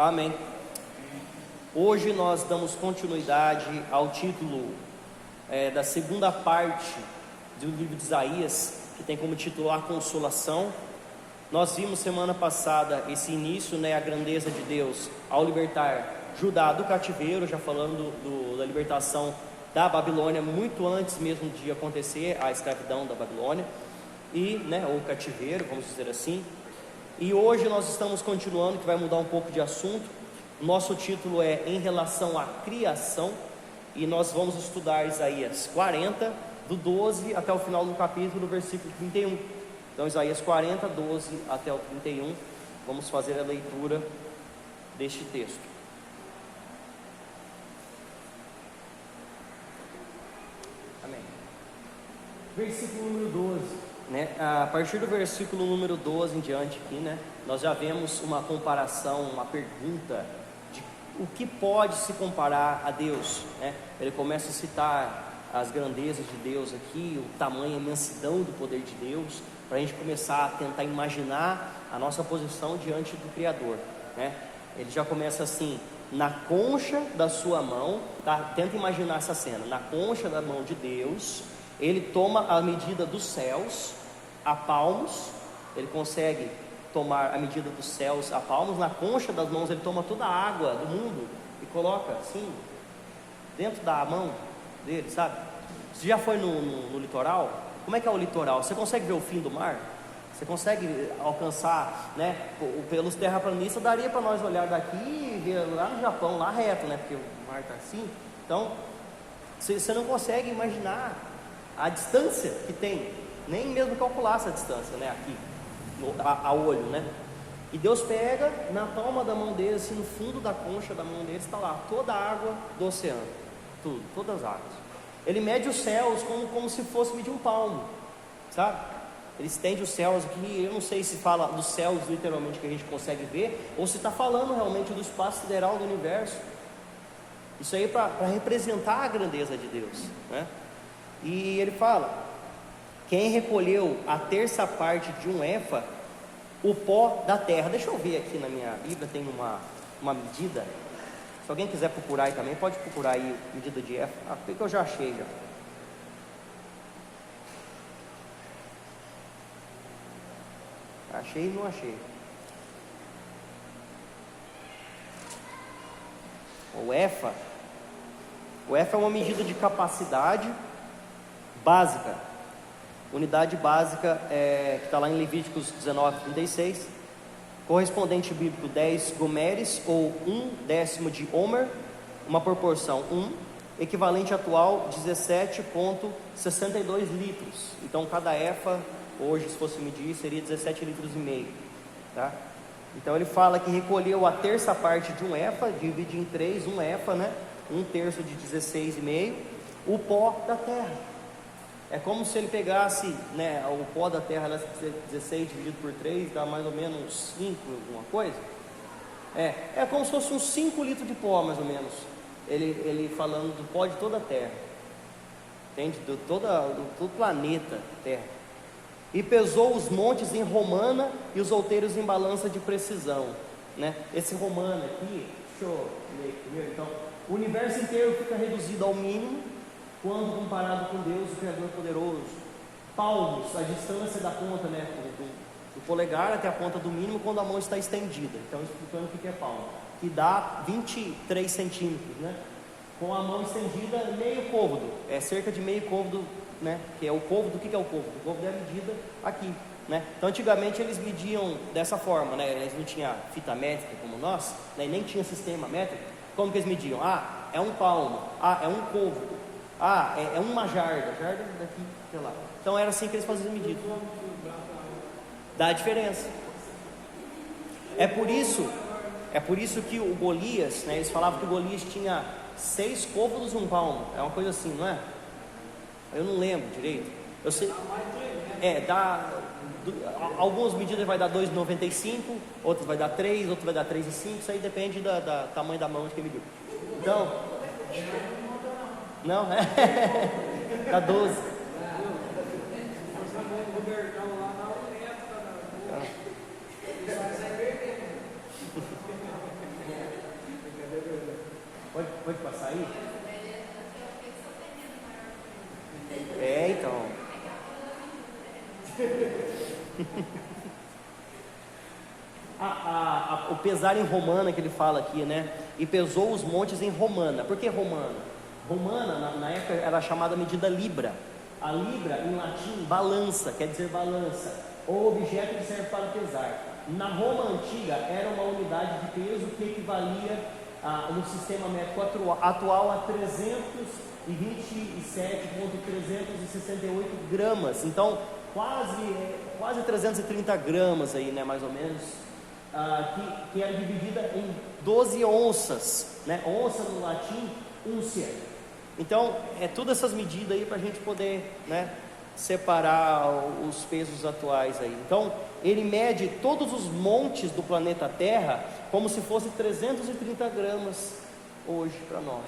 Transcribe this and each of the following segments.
Amém. Hoje nós damos continuidade ao título da segunda parte do livro de Isaías, que tem como título A Consolação. Nós vimos semana passada esse início, a grandeza de Deus ao libertar Judá do cativeiro, já falando da libertação da Babilônia, muito antes mesmo de acontecer a escravidão da Babilônia, ou cativeiro, vamos dizer assim. E hoje nós estamos continuando, que vai mudar um pouco de assunto. Nosso título é Em Relação à Criação, e nós vamos estudar Isaías 40, do 12 até o final do capítulo, versículo 31. Então Isaías 40, 12 até o 31, vamos fazer a leitura deste texto. Amém. Versículo número 12. A partir do versículo número 12 em diante aqui, nós já vemos uma comparação, uma pergunta de o que pode se comparar a Deus, Ele começa a citar as grandezas de Deus aqui, o tamanho, a imensidão do poder de Deus, para a gente começar a tentar imaginar a nossa posição diante do Criador, Ele já começa assim: na concha da sua mão, tenta imaginar essa cena, na concha da mão de Deus, Ele toma a medida dos céus a palmos, Ele consegue tomar a medida dos céus a palmos. Na concha das mãos Ele toma toda a água do mundo e coloca assim, dentro da mão dele, sabe? Você já foi no litoral? Como é que é o litoral? Você consegue ver o fim do mar? Você consegue alcançar, pelos terraplanistas, daria para nós olhar daqui e ver lá no Japão, lá reto, porque o mar está assim. Então, você não consegue imaginar a distância que tem, nem mesmo calcular essa distância, aqui, a olho, E Deus pega na palma da mão dele, assim, no fundo da concha da mão dele, está lá toda a água do oceano, tudo, todas as águas. Ele mede os céus como se fosse medir um palmo, sabe? Ele estende os céus aqui. Eu não sei se fala dos céus literalmente que a gente consegue ver, ou se está falando realmente do espaço sideral do universo. Isso aí para representar a grandeza de Deus, E ele fala: quem recolheu a terça parte de um efa, o pó da terra. Deixa eu ver aqui na minha Bíblia, tem uma medida. Se alguém quiser procurar aí também, pode procurar aí medida de efa. Porque eu já achei já. Achei e não achei. O efa é uma medida de capacidade básica. Unidade básica que está lá em Levíticos 19, 36. Correspondente bíblico 10 gomeres, ou 1/10 de homer, uma proporção 1, equivalente atual 17,62 litros. Então cada efa, hoje, se fosse medir, seria 17,5 litros, tá? Então ele fala que recolheu a terça parte de um efa, divide em 3, um efa, 1/3 de 16,5, o pó da terra. É como se ele pegasse, o pó da terra, 16 dividido por 3, dá mais ou menos 5, alguma coisa. É como se fosse uns 5 litros de pó, mais ou menos. Ele falando do pó de toda a terra, entende? Do todo planeta Terra. E pesou os montes em romana e os outeiros em balança de precisão, Esse romana aqui, deixa eu ler primeiro. Então, o universo inteiro fica reduzido ao mínimo quando comparado com Deus, o Criador poderoso. Palmos, a distância da ponta, do polegar até a ponta do mínimo, quando a mão está estendida. Então, explicando o que é palmo, que dá 23 centímetros, Com a mão estendida, meio côvado, é cerca de meio côvado, que é o côvado. O que é o côvado? O côvado é a medida aqui, Então, antigamente eles mediam dessa forma, Eles não tinham fita métrica como nós, nem tinha sistema métrico. Como que eles mediam? É um palmo, é um côvado, é uma jarda daqui, sei lá. Então era assim que eles faziam medida. Dá diferença. É por isso que o Golias, eles falavam que o Golias tinha 6 côvados e um palmo. É uma coisa assim, não é? Eu não lembro direito. Eu sei. Algumas medidas vai dar 2,95, outras vai dar 3, outras vai dar 3,5. Isso aí depende do tamanho da mão de quem mediu. Então, não, dá 12. Pode passar aí? Então. O pesar em Romana que ele fala aqui, né? E pesou os montes em Romana. Por que Romana? Romana, na época, era chamada medida libra. A libra, em latim, balança, quer dizer balança, ou objeto que serve para pesar. Na Roma antiga, era uma unidade de peso que equivalia, no sistema métrico atual, a 327,368 gramas. Então, quase 330 gramas aí, né, mais ou menos, que era dividida em 12 onças, né? Onça no latim, úncia. Então, todas essas medidas aí para a gente poder, né, separar os pesos atuais aí. Então, ele mede todos os montes do planeta Terra como se fosse 330 gramas hoje para nós.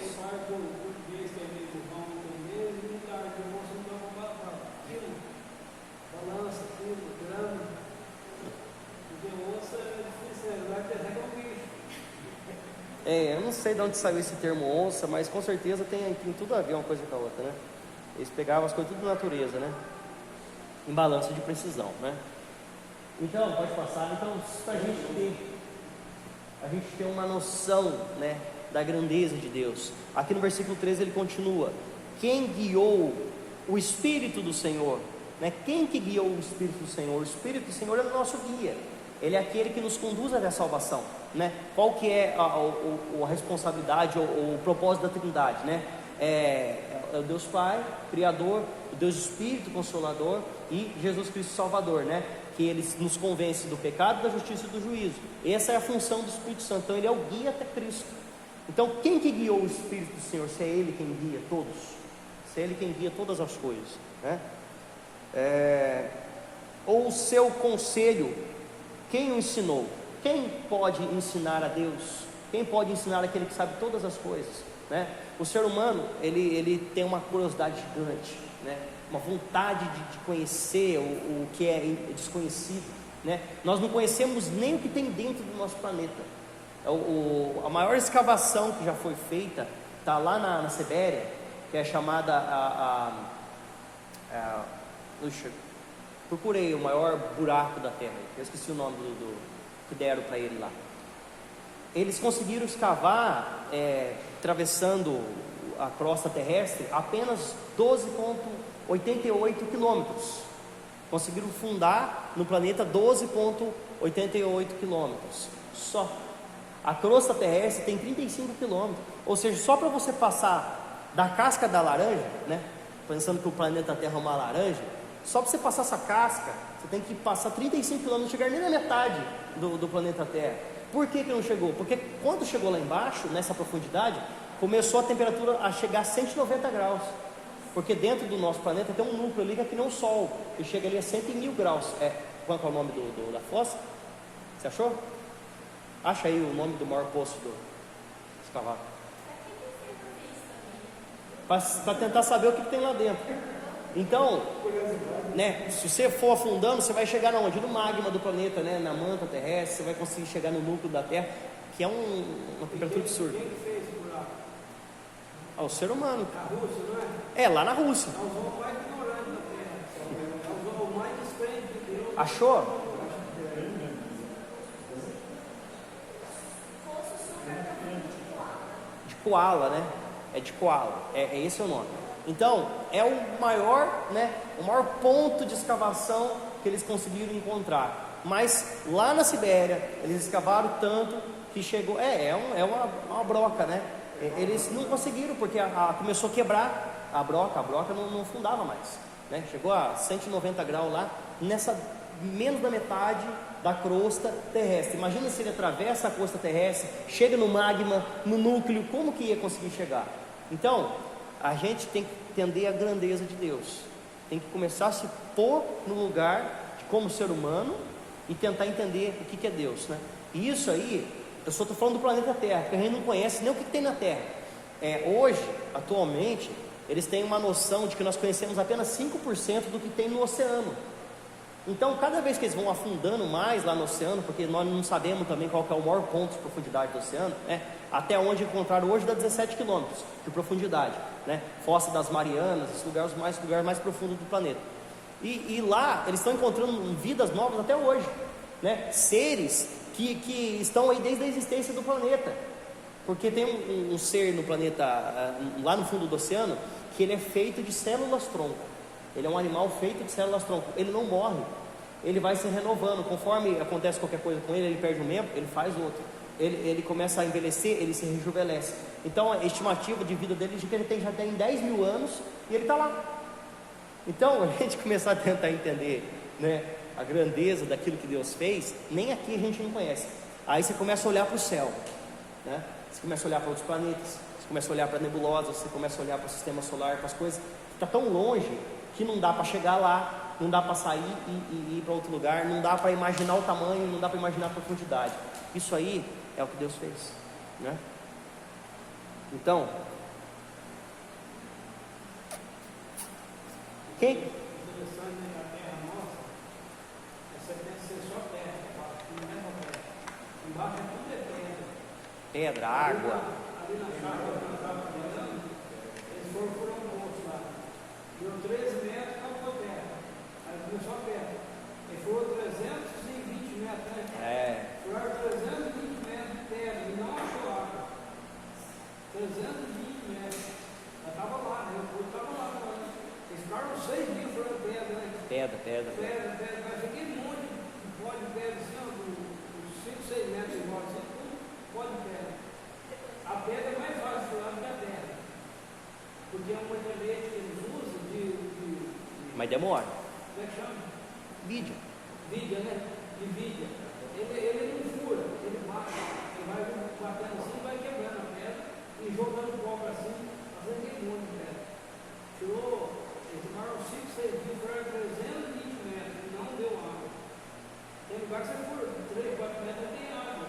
Eu não sei de onde saiu esse termo onça, mas com certeza tem tudo a ver uma coisa com a outra, né? Eles pegavam as coisas tudo da natureza, né? Em balança de precisão, né? Então, pode passar. Então, para a gente ter uma noção, né, da grandeza de Deus. Aqui no versículo 13 ele continua: quem guiou o Espírito do Senhor, né? Quem que guiou o Espírito do Senhor? O Espírito do Senhor é o nosso guia. Ele é aquele que nos conduz até a salvação, né? Qual que é a responsabilidade ou o propósito da Trindade, né? É o Deus Pai, Criador, o Deus Espírito Consolador e Jesus Cristo Salvador, né? Que ele nos convence do pecado, da justiça e do juízo. Essa é a função do Espírito Santo. Então ele é o guia até Cristo. Então quem que guiou o Espírito do Senhor? Se é Ele quem guia todos, se é Ele quem guia todas as coisas, né? Ou o seu conselho, quem o ensinou? Quem pode ensinar a Deus? Quem pode ensinar aquele que sabe todas as coisas, né? O ser humano, ele tem uma curiosidade gigante, né? Uma vontade de conhecer o que é desconhecido, né? Nós não conhecemos nem o que tem dentro do nosso planeta. A maior escavação que já foi feita está lá na Sibéria, que é chamada procurei o maior buraco da Terra. Eu esqueci o nome do que deram para ele lá. Eles conseguiram escavar, atravessando a crosta terrestre, apenas 12,88 quilômetros. Conseguiram fundar no planeta 12,88 quilômetros. Só. A crosta terrestre tem 35 quilômetros. Ou seja, só para você passar da casca da laranja, né? Pensando que o planeta Terra é uma laranja, só para você passar essa casca, você tem que passar 35 km, não chegar nem na metade do planeta Terra. Por que não chegou? Porque quando chegou lá embaixo, nessa profundidade, começou a temperatura a chegar a 190 graus. Porque dentro do nosso planeta tem um núcleo ali que é que nem o Sol, que chega ali a 100.000 graus. Qual é o nome da fossa? Você achou? Acha aí o nome do maior poço do escavado. Para tentar saber o que tem lá dentro. Então, né, se você for afundando, você vai chegar onde? No magma do planeta, né, na manta terrestre, você vai conseguir chegar no núcleo da Terra, que é uma temperatura absurda. Quem que fez o buraco? O ser humano. Na Rússia, não é? Lá na Rússia. É o zoom mais ignorante da Terra. É o zoom mais descrente de Deus. Achou? De koala, né? É de koala. Esse é o nome. Então, é o maior ponto de escavação que eles conseguiram encontrar. Mas lá na Sibéria, eles escavaram tanto que chegou. Uma broca, né? Eles não conseguiram, porque começou a quebrar a broca não fundava mais, né? Chegou a 190 graus lá, menos da metade da crosta terrestre. Imagina se ele atravessa a crosta terrestre, chega no magma, no núcleo, como que ia conseguir chegar? Então, a gente tem que entender a grandeza de Deus, tem que começar a se pôr no lugar de como ser humano e tentar entender o que é Deus, né? E isso aí, eu só estou falando do planeta Terra, porque a gente não conhece nem o que tem na Terra. Hoje, atualmente, eles têm uma noção de que nós conhecemos apenas 5% do que tem no oceano. Então, cada vez que eles vão afundando mais lá no oceano, porque nós não sabemos também qual que é o maior ponto de profundidade do oceano, né? Até onde encontraram hoje dá 17 quilômetros de profundidade, né? Fossa das Marianas, esses lugares mais profundos do planeta. E lá eles estão encontrando vidas novas até hoje, né? Seres que estão aí desde a existência do planeta, porque tem um ser no planeta, lá no fundo do oceano, que ele é feito de células-tronco. Ele é um animal feito de células-tronco. Ele não morre, ele vai se renovando. Conforme acontece qualquer coisa com ele, ele perde um membro, ele faz outro. Ele começa a envelhecer, ele se rejuvenesce. Então a estimativa de vida dele é que ele já tem 10 mil anos e ele está lá. Então a gente começar a tentar entender, né, a grandeza daquilo que Deus fez, nem aqui a gente não conhece. Aí você começa a olhar para o céu, né? Você começa a olhar para outros planetas, você começa a olhar para nebulosas, você começa a olhar para o sistema solar, para as coisas que está tão longe que não dá para chegar lá, não dá para sair e ir para outro lugar, não dá para imaginar o tamanho, não dá para imaginar a profundidade. Isso aí é o que Deus fez, né? Então, quem? Interessante na terra nossa, você pensa ser só terra, não é só terra. Embaixo é tudo Pedra, água. Ali na chácara que nós estávamos trabalhando, eles foram mortos lá. Deu 13 metros, acabou a terra. Aí começou a pedra. Ele foi 320 metros, né? Foram 320 metros de terra e não achou água. 320 metros. Já estava lá, né? O povo estava lá também. Eles ficaram 6 dias furando pedra, né? Pedra. Mas fiquei um monte de pó de pedra, assim, uns 5, 6 metros de volta, assim, tudo pó de pedra. A pedra é mais fácil de furar do que a terra. Porque é uma internet que eles usam Mas demora. como é que chama? Vídeo. Vidia, né? De vidia. Ele não fura, ele bate. Ele vai batendo assim, vai quebrando a pedra e jogando pó para cima, fazendo aquele monte de pedra. Eles tomaram 5, 6 dias, foram 320 metros e não deu água. Tem lugar que você fura 3, 4 metros tem água.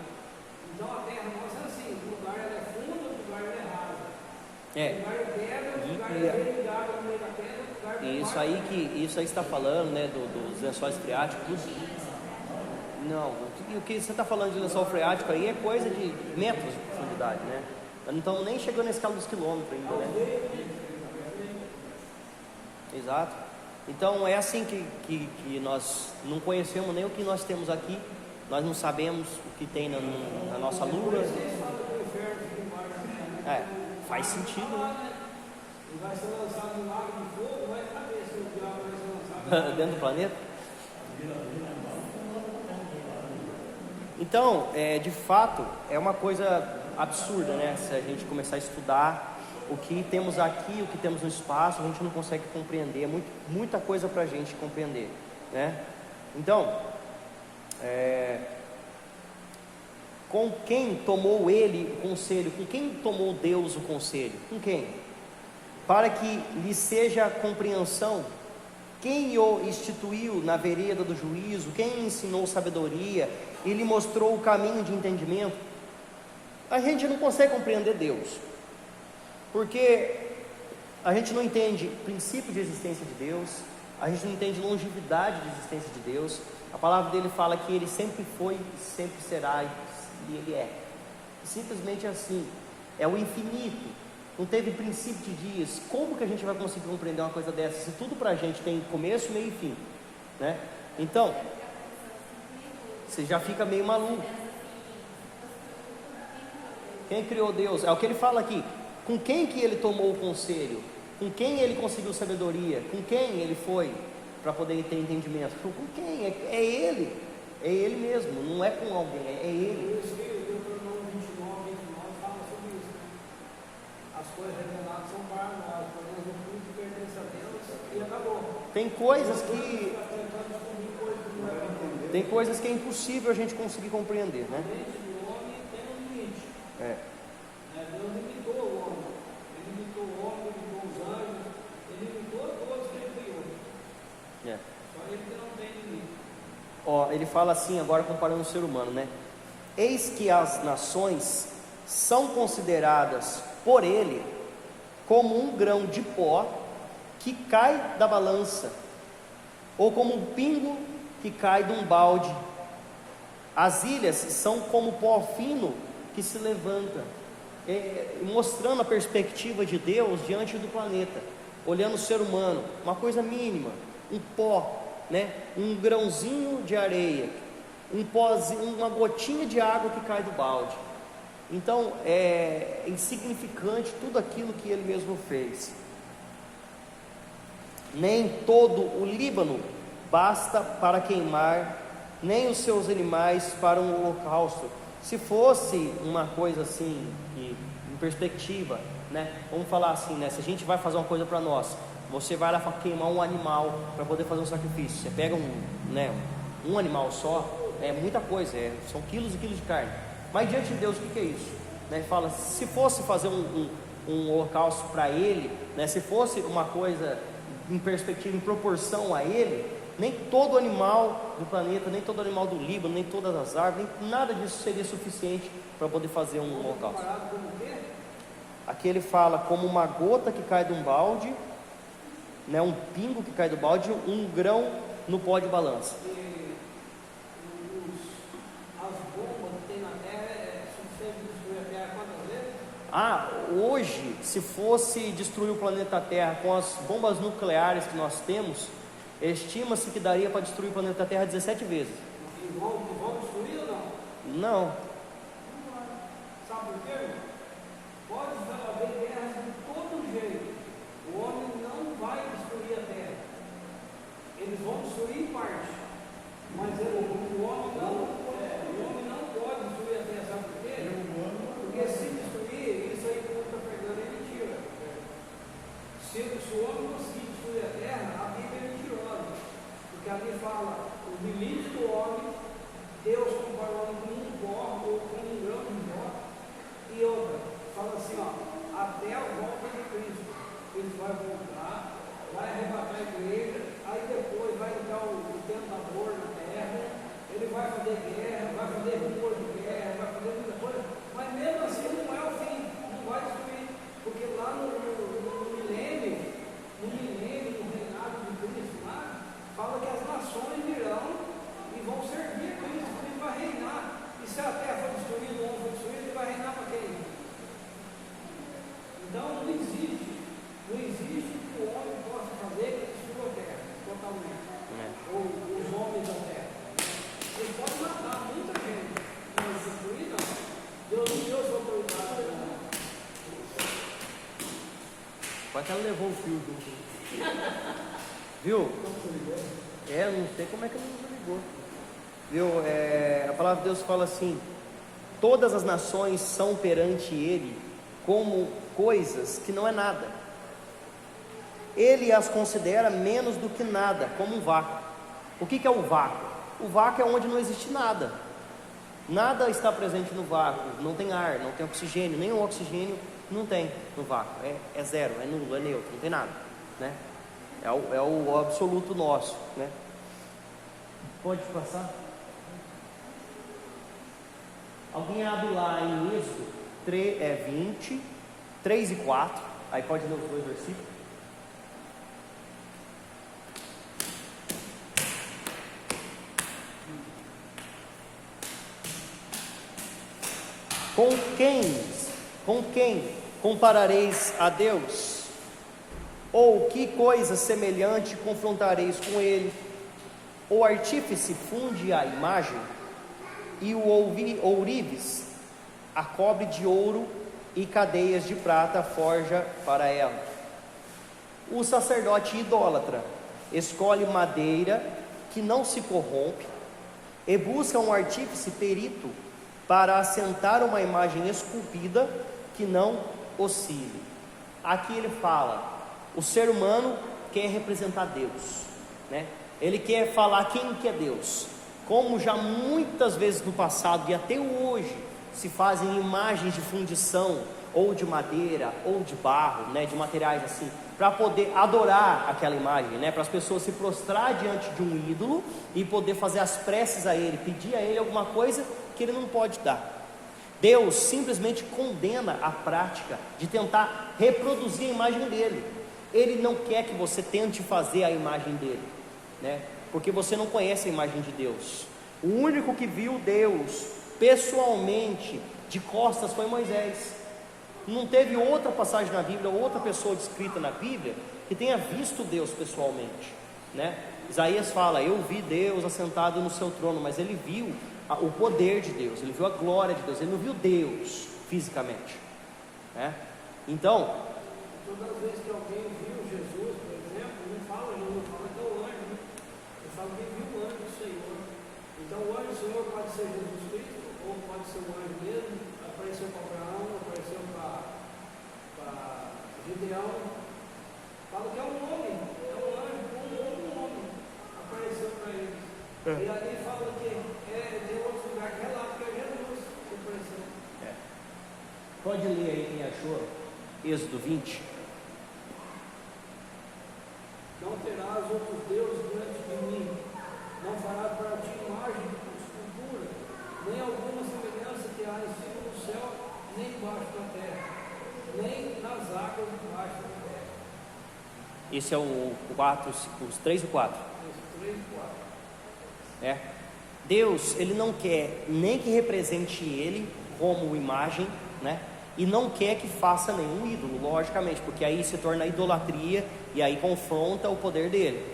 Então a terra nossa é assim: um lugar ela é funda, outro lugar ela é rasa. Um lugar é pedra, outro lugar é cheio de água no meio da pedra. Isso aí está falando, né, dos lençóis freáticos. Não, o que você está falando de lençol freático aí é coisa de metros de profundidade, né? Nós não estamos nem chegando na escala dos quilômetros ainda, né? Exato. Então é assim que nós não conhecemos nem o que nós temos aqui. Nós não sabemos o que tem na nossa lua. Faz sentido, né? E vai ser lançado no lago de fogo, vai saber se o diabo vai ser lançado dentro do planeta. Então, de fato, é uma coisa absurda, né? Se a gente começar a estudar o que temos aqui, o que temos no espaço, a gente não consegue compreender. É muita coisa para a gente compreender, né? Então, com quem tomou ele o conselho? Com quem tomou Deus o conselho? Com quem? Para que lhe seja compreensão. Quem o instituiu na vereda do juízo? Quem ensinou sabedoria e lhe mostrou o caminho de entendimento? A gente não consegue compreender Deus, porque a gente não entende princípio de existência de Deus, a gente não entende longevidade de existência de Deus. A palavra dele fala que ele sempre foi e sempre será, e ele é. Simplesmente assim, é o infinito. Não teve princípio de dias. Como que a gente vai conseguir compreender uma coisa dessa, se tudo para a gente tem começo, meio e fim, né? Então, você já fica meio maluco. Quem criou Deus? É o que ele fala aqui. Com quem que ele tomou o conselho? Com quem ele conseguiu sabedoria? Com quem ele foi para poder ter entendimento? Com quem? É ele. É ele mesmo, não é com alguém, é ele. Por isso que o Deuteronômio 29 fala sobre isso, né? As coisas reveladas são para nós, porém o culto pertence a Deus e acabou. Tem coisas que é impossível a gente conseguir compreender, né? A mente do homem tem um limite. Deus limitou o homem. Ele limitou o homem, limitou os anjos, ele limitou todos que ele criou. Só ele que não tem limite. Ele fala assim, agora comparando o ser humano, né? Eis que as nações são consideradas por ele como um grão de pó que cai da balança, ou como um pingo que cai de um balde. As ilhas são como pó fino que se levanta, mostrando a perspectiva de Deus diante do planeta, olhando o ser humano, uma coisa mínima, um pó, né? Um grãozinho de areia, um pozinho, uma gotinha de água que cai do balde. Então é insignificante tudo aquilo que ele mesmo fez. Nem todo o Líbano basta para queimar, nem os seus animais para um holocausto. Se fosse uma coisa assim, em perspectiva, né? Vamos falar assim, né? Se a gente vai fazer uma coisa para nós, você vai lá queimar um animal para poder fazer um sacrifício. Você pega um animal só, é muita coisa, são quilos e quilos de carne. Mas diante de Deus, o que é isso? Né? Ele fala, se fosse fazer um holocausto para Ele, né? Se fosse uma coisa em perspectiva, em proporção a Ele, nem todo animal do planeta, nem todo animal do Líbano, nem todas as árvores, nem nada disso seria suficiente para poder fazer um holocausto. Aqui ele fala como uma gota que cai de um balde, né? Um pingo que cai do balde, um grão no pó de balança. Hoje, se fosse destruir o planeta Terra com as bombas nucleares que nós temos, estima-se que daria para destruir o planeta Terra 17 vezes. E vão destruir ou não? Não. Sabe por quê? Pode haver guerras de todo jeito. O homem não vai destruir a Terra. Eles vão destruir em parte. Mas o homem não pode destruir a Terra. Sabe por quê? Porque se destruir, isso aí que o está pegando é mentira. Se o homem conseguir destruir a Terra, a Bíblia é mentirosa. Porque ali fala, o limite do homem, Deus comparou com um pó ou com um grão de pó. E outra, fala assim, até a volta de Cristo. Ele vai voltar, vai arrebatar a igreja, aí depois vai entrar o tempo da dor na terra, ele vai fazer guerra, vai fazer rumor de guerra, vai fazer muita coisa, mas mesmo assim não é o fim, não vai destruir, porque lá no milênio, no reinado de Cristo, lá, fala que as nações virão e vão servir a Cristo, ele vai reinar, e se a terra for destruída, o homem for destruído, ele vai reinar para quem? Então não existe que o homem possa fazer que destrua a terra totalmente, ou os homens da terra. Ele pode matar muita gente, mas destruir não. Deus não deu sua autoridade, não. Quase que ela levou o fio junto. Viu? Não sei como é que ela não ligou. Viu? A palavra de Deus fala assim: todas as nações são perante Ele como coisas que não é nada. Ele as considera menos do que nada, como um vácuo. O que é o vácuo? O vácuo é onde não existe nada. Nada está presente no vácuo. Não tem ar, não tem oxigênio. Nem o oxigênio não tem no vácuo. É zero, é nulo, é neutro, não tem nada, né? É o absoluto nosso, né? Pode passar? Alguém abre lá em Êxodo 20, 3 e 4. Aí pode ler os dois versículos. Com quem comparareis a Deus? Ou que coisa semelhante confrontareis com Ele? O artífice funde a imagem, e o ourives a cobre de ouro, e cadeias de prata forja para ela. O sacerdote idólatra escolhe madeira que não se corrompe, e busca um artífice perito para assentar uma imagem esculpida que não oscile. Aqui ele fala, o ser humano quer representar Deus, né? Ele quer falar quem que é Deus. Como já muitas vezes no passado e até hoje se fazem imagens de fundição, ou de madeira, ou de barro, né, de materiais assim, para poder adorar aquela imagem, né, para as pessoas se prostrar diante de um ídolo e poder fazer as preces a ele, pedir a ele alguma coisa que ele não pode dar. Deus simplesmente condena a prática de tentar reproduzir a imagem dele. Ele não quer que você tente fazer a imagem dele, né? porque você não conhece a imagem de Deus. O único que viu Deus pessoalmente, de costas, foi Moisés. Não teve outra passagem na Bíblia, outra pessoa descrita na Bíblia que tenha visto Deus pessoalmente, né? Isaías fala: eu vi Deus assentado no seu trono, mas ele viu o poder de Deus, ele viu a glória de Deus, ele não viu Deus fisicamente, né? Então, todas as vezes que alguém viu Jesus, por exemplo, não fala que é o anjo, né? Ele fala que viu o anjo do Senhor. Então o anjo do Senhor pode ser Jesus Cristo, ou pode ser o anjo mesmo. Apareceu para Abraão, apareceu para Gideão. Fala que é um homem, é um anjo, um homem apareceu para eles. E aí fala que tem outro lugar que relata que é Jesus que apareceu. Pode ler aí quem achou, Êxodo 20. Não terás outros deuses diante de mim, não farás para ti imagem de escultura, nem alguma semelhança que há em cima do céu, nem embaixo da terra, nem nas águas debaixo da terra. Esse é o 4, os 3 e 4. Esse 3 e 4. Deus, ele não quer nem que represente ele como imagem, né? E não quer que faça nenhum ídolo, logicamente, porque aí se torna idolatria e aí confronta o poder dele.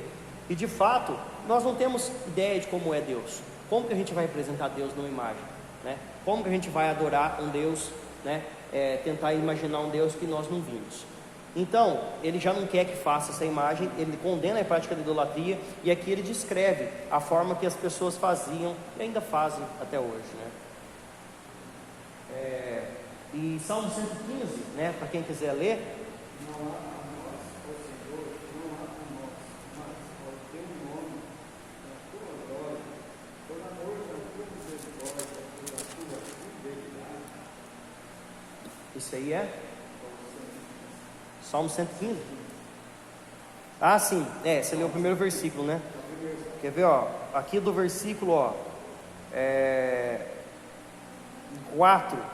E de fato, nós não temos ideia de como é Deus. Como que a gente vai representar Deus numa imagem, né? Como que a gente vai adorar um Deus, né? Tentar imaginar um Deus que nós não vimos. Então, ele já não quer que faça essa imagem, ele condena a prática da idolatria, e aqui ele descreve a forma que as pessoas faziam e ainda fazem até hoje, né? E Salmo 115, né, para quem quiser ler. Não há a nós, ó Senhor, não há a nós, mas ao teu nome, na tua glória, por amor da tua misericórdia, pela tua fidelidade. Isso aí é Salmo 115. Ah, sim, você leu o primeiro versículo, né? Quer ver, ó, aqui do versículo, ó, 4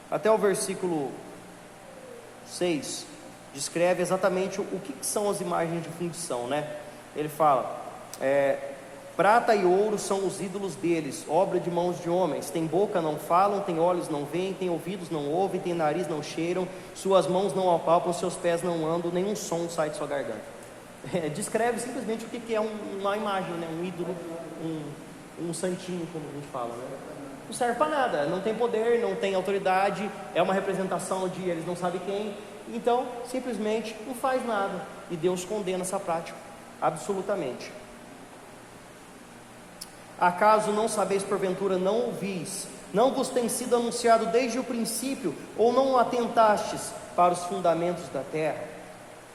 até o versículo 6, descreve exatamente o que são as imagens de fundição, né? Ele fala: prata e ouro são os ídolos deles, obra de mãos de homens. Tem boca, não falam, tem olhos, não veem, tem ouvidos, não ouvem, tem nariz, não cheiram, suas mãos não apalpam, seus pés não andam, nenhum som sai de sua garganta. Descreve simplesmente o que é uma imagem, né? Um ídolo, um santinho, como a gente fala, né? Não serve para nada, não tem poder, não tem autoridade, é uma representação de eles não sabem quem, então simplesmente não faz nada, e Deus condena essa prática, absolutamente. Acaso não sabeis, porventura não ouvis, não vos tem sido anunciado desde o princípio, ou não atentastes para os fundamentos da terra?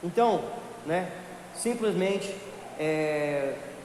Então, né, simplesmente